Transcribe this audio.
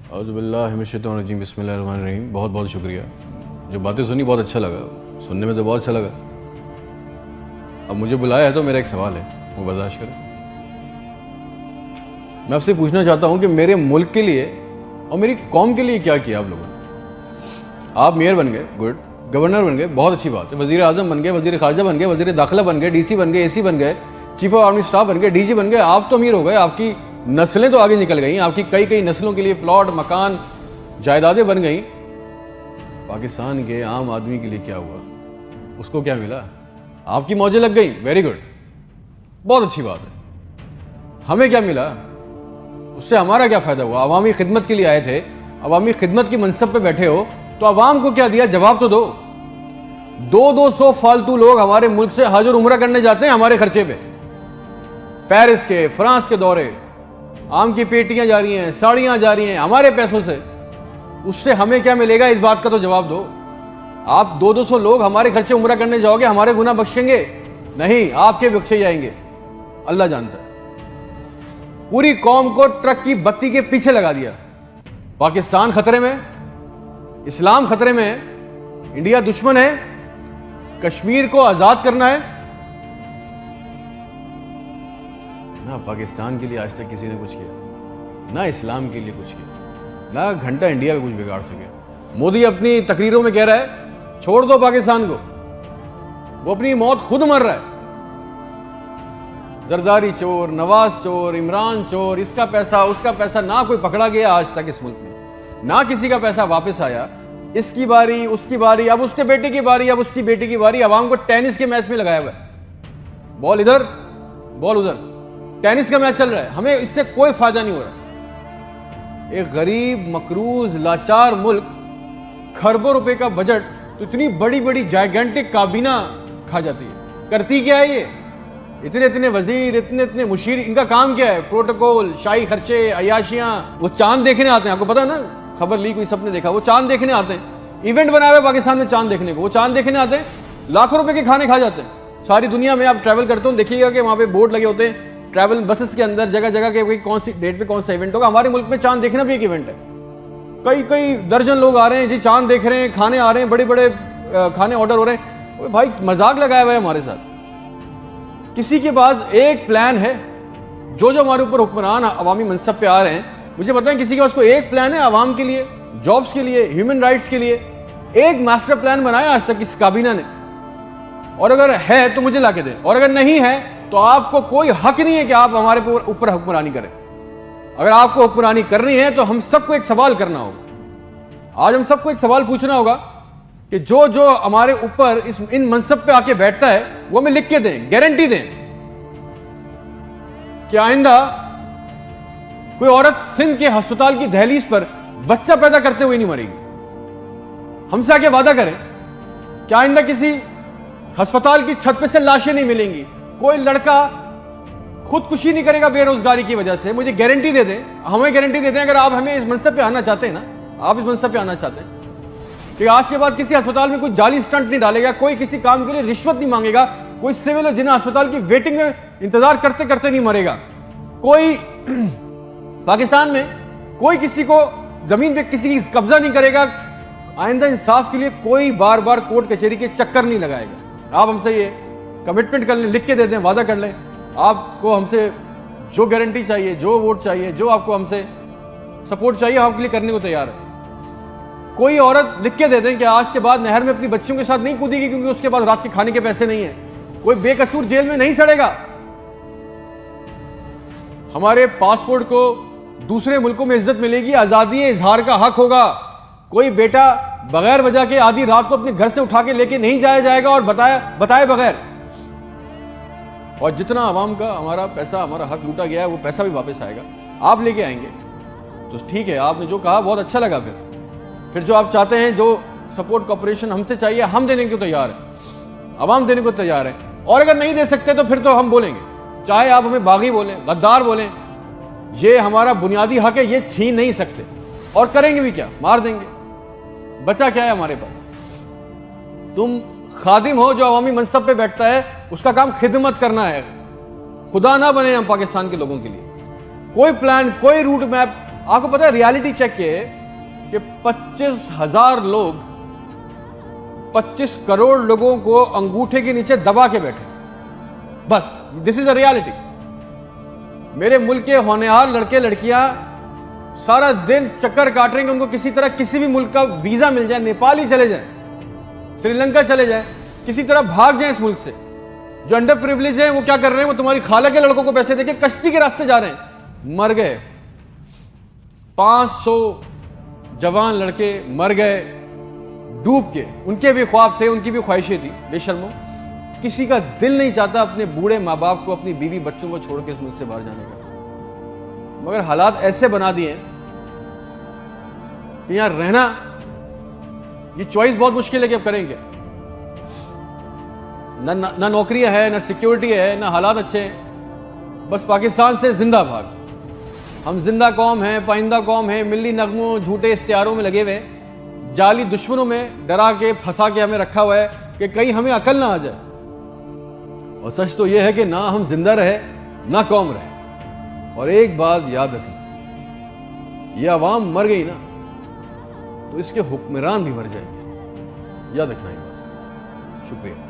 औज़ुबिल्लाहिमिनश्शैतानिर्रजीम बिस्मिल्लाहिर्रहमानिर्रहीम। बहुत बहुत शुक्रिया, जो बातें सुनी बहुत अच्छा लगा, सुनने में तो बहुत अच्छा लगा। अब मुझे बुलाया है तो मेरा एक सवाल है, वो बर्दाश्त करें। मैं आपसे पूछना चाहता हूँ कि मेरे मुल्क के लिए और मेरी कौम के लिए क्या किया आप लोगों ने। आप मेयर बन गए, गुड, गवर्नर बन गए, बहुत अच्छी बात है, वज़ीर आज़म बन गए, वज़ीर ख़ारजा बन गए, वज़ीर दाखिला बन गए, DC बन गए, AC बन गए, चीफ ऑफ आर्मी स्टाफ बन गए, DG बन गए। आप तो अमीर हो गए, आपकी नस्लें तो आगे निकल गई, आपकी कई कई नस्लों के लिए प्लॉट, मकान, जायदादें बन गई। पाकिस्तान के आम आदमी के लिए क्या हुआ, उसको क्या मिला? आपकी मौजें लग गई, वेरी गुड, बहुत अच्छी बात है। हमें क्या मिला, उससे हमारा क्या फ़ायदा हुआ? अवामी खिदमत के लिए आए थे, अवामी खिदमत की मनसब पे बैठे हो, तो अवाम को क्या दिया, जवाब तो दो। 200 फालतू लोग हमारे मुल्क से हज और उम्रा करने जाते हैं हमारे खर्चे पे, पेरिस के, फ्रांस के दौरे, आम की पेटियां जा रही हैं, साड़ियां जा रही हैं हमारे पैसों से। उससे हमें क्या मिलेगा, इस बात का तो जवाब दो। आप 200 लोग हमारे खर्चे उम्रा करने जाओगे, हमारे गुनाह बख्शेंगे? नहीं, आपके बख्शे जाएंगे, अल्लाह जानता है। पूरी कौम को ट्रक की बत्ती के पीछे लगा दिया। पाकिस्तान खतरे में, इस्लाम खतरे में है, इंडिया दुश्मन है, कश्मीर को आजाद करना है ना। पाकिस्तान के लिए आज तक किसी ने कुछ किया ना, इस्लाम के लिए कुछ किया ना, घंटा इंडिया में कुछ बिगाड़ सके। मोदी अपनी तकरीरों में कह रहा है छोड़ दो पाकिस्तान को, वो अपनी मौत खुद मर रहा है। जरदारी चोर, नवाज चोर, इमरान चोर, इसका पैसा उसका पैसा, ना कोई पकड़ा गया आज तक इस मुल्क में, ना किसी का पैसा वापस आया। इसकी बारी, उसकी बारी, अब उसके बेटे की बारी, अब उसकी बेटी की बारी। अवाम को टेनिस के मैच में लगाया हुआ है, बॉल इधर बॉल उधर, टेनिस का मैच चल रहा है, हमें इससे कोई फायदा नहीं हो रहा। एक गरीब, मकरूज, लाचार मुल्क, खरबों रुपए का बजट, तो इतनी बड़ी बड़ी जायगेंटिक काबीना खा जाती है। करती क्या है ये? इतने इतने वजीर, इतने इतने मुशीर, इनका काम क्या है? प्रोटोकॉल, शाही खर्चे, अयाशियां। वो चांद देखने आते हैं, आपको पता है ना, खबर लीक हुई, सबने देखा, वो चांद देखने आते हैं। इवेंट बनाया हुआ पाकिस्तान में चांद देखने को, वो चांद देखने आते हैं, लाखों रुपए के खाने खा जाते हैं। सारी दुनिया में आप ट्रैवल करते हो, देखिएगा कि वहां पे बोर्ड लगे होते हैं ट्रैवल बसेस के अंदर, जगह जगह के कौन सी डेट पे कौन सा इवेंट होगा। हमारे मुल्क में चांद देखना भी एक इवेंट है। कई कई दर्जन लोग आ रहे हैं जी, चांद देख रहे हैं, खाने आ रहे हैं, बड़े बड़े खाने ऑर्डर हो रहे हैं। भाई मजाक लगाया हुआ है हमारे साथ। किसी के पास एक प्लान है, जो जो हमारे ऊपर हुक्मरान अवामी मनसब पे आ रहे हैं, मुझे पता है किसी के पास कोई एक प्लान है अवाम के लिए, जॉब्स के लिए, ह्यूमन राइट्स के लिए। एक मास्टर प्लान बनाया आज तक इस काबीना ने? और अगर है तो मुझे लाके दें, और अगर नहीं है तो आपको कोई हक नहीं है कि आप हमारे ऊपर हुक्मरानी करें। अगर आपको हुक्मरानी करनी है तो हम सबको एक सवाल करना होगा। आज हम सबको एक सवाल पूछना होगा कि जो जो हमारे ऊपर इन मनसब पे आके बैठता है, वो हमें लिख के दें, गारंटी दें कि आइंदा कोई औरत सिंध के अस्पताल की दहलीज पर बच्चा पैदा करते हुए नहीं मरेगी। हमसे आके वादा करें कि आइंदा किसी अस्पताल की छत पे से लाशें नहीं मिलेंगी, कोई लड़का खुदकुशी नहीं करेगा बेरोजगारी की वजह से। मुझे गारंटी दे दें, हमें गारंटी दे दें, अगर आप हमें इस मनसब पे आना चाहते हैं ना, आप इस मनसब पे आना चाहते हैं कि आज के बाद किसी अस्पताल में कोई जाली स्टंट नहीं डालेगा, कोई किसी काम के लिए रिश्वत नहीं मांगेगा, कोई सिविल जिन्हें अस्पताल की वेटिंग में इंतजार करते करते नहीं मरेगा, कोई पाकिस्तान में कोई किसी को जमीन पे किसी की कब्जा नहीं करेगा। आइंदा इंसाफ के लिए कोई बार बार कोर्ट कचहरी के चक्कर नहीं लगाएगा। आप हमसे ये कमिटमेंट कर लें, लिख के दे दें, वादा कर लें। आपको हमसे जो गारंटी चाहिए, जो वोट चाहिए, जो आपको हमसे सपोर्ट चाहिए, हम आपके लिए करने को तैयार है। कोई औरत लिख के दे दें कि आज के बाद नहर में अपनी बच्चियों के साथ नहीं कूदेगी क्योंकि उसके बाद रात के खाने के पैसे नहीं है। कोई बेकसूर जेल में नहीं सड़ेगा। हमारे पासपोर्ट को दूसरे मुल्कों में इज्जत मिलेगी, आजादी इजहार का हक होगा। कोई बेटा बगैर वजह के आधी रात को अपने घर से उठा के लेके नहीं जाया जाएगा और बताए बगैर। और जितना आवाम का हमारा पैसा, हमारा हक लूटा गया है, वो पैसा भी वापस आएगा, आप लेके आएंगे। तो ठीक है, आपने जो कहा बहुत अच्छा लगा। फिर जो आप चाहते हैं, जो सपोर्ट कॉपरेशन हमसे चाहिए, हम देने को तैयार है, आवाम देने को तैयार है। और अगर नहीं दे सकते तो फिर तो हम बोलेंगे, चाहे आप हमें बागी बोलें, गद्दार बोलें, ये हमारा बुनियादी हक है, ये छीन नहीं सकते। और करेंगे भी क्या, मार देंगे। बचा क्या है हमारे पास? तुम खादिम हो जो अवामी मनसब पे बैठता है, उसका काम खिदमत करना है। खुदा ना बने हम पाकिस्तान के लोगों के लिए। कोई प्लान, कोई रूट मैप आपको पता है रियलिटी चेक ये कि 25,000 लोग 25 करोड़ लोगों को अंगूठे के नीचे दबा के बैठे। बस दिस इज अ रियलिटी। मेरे मुल्क के होनहार लड़के लड़कियां सारा दिन चक्कर काट रहे हैं कि उनको किसी तरह किसी भी मुल्क का वीजा मिल जाए, नेपाल ही चले जाए, श्रीलंका चले जाए, किसी तरह भाग जाए इस मुल्क से। जो अंडर प्रिविलेज है वो क्या कर रहे हैं, वो तुम्हारी खाला के लड़कों को पैसे देके कश्ती के रास्ते जा रहे हैं। मर गए 500 जवान लड़के मर गए डूब के। उनके भी ख्वाब थे, उनकी भी ख्वाहिशें थी। बेशर्मो, किसी का दिल नहीं चाहता अपने बूढ़े माँ बाप को, अपनी बीवी बच्चों को छोड़ के इस मुल्क से बाहर जाने का, मगर हालात ऐसे बना दिए कि यहां रहना, ये चॉइस बहुत मुश्किल है कि अब करेंगे। ना नौकरियां है, ना सिक्योरिटी है, ना हालात अच्छे हैं। बस पाकिस्तान से जिंदा भाग। हम जिंदा कौम हैं, पाइंदा कौम है, मिली नगमों झूठे इश्तिहारों में लगे हुए, जाली दुश्मनों में डरा के फंसा के हमें रखा हुआ है कि कहीं हमें अकल ना आ जाए। और सच तो यह है कि ना हम जिंदा रहे ना कौम रहे। और एक बात याद रखना, यह अवाम मर गई ना तो इसके हुक्मरान भी मर जाएंगे। याद रखना ये बात। शुक्रिया।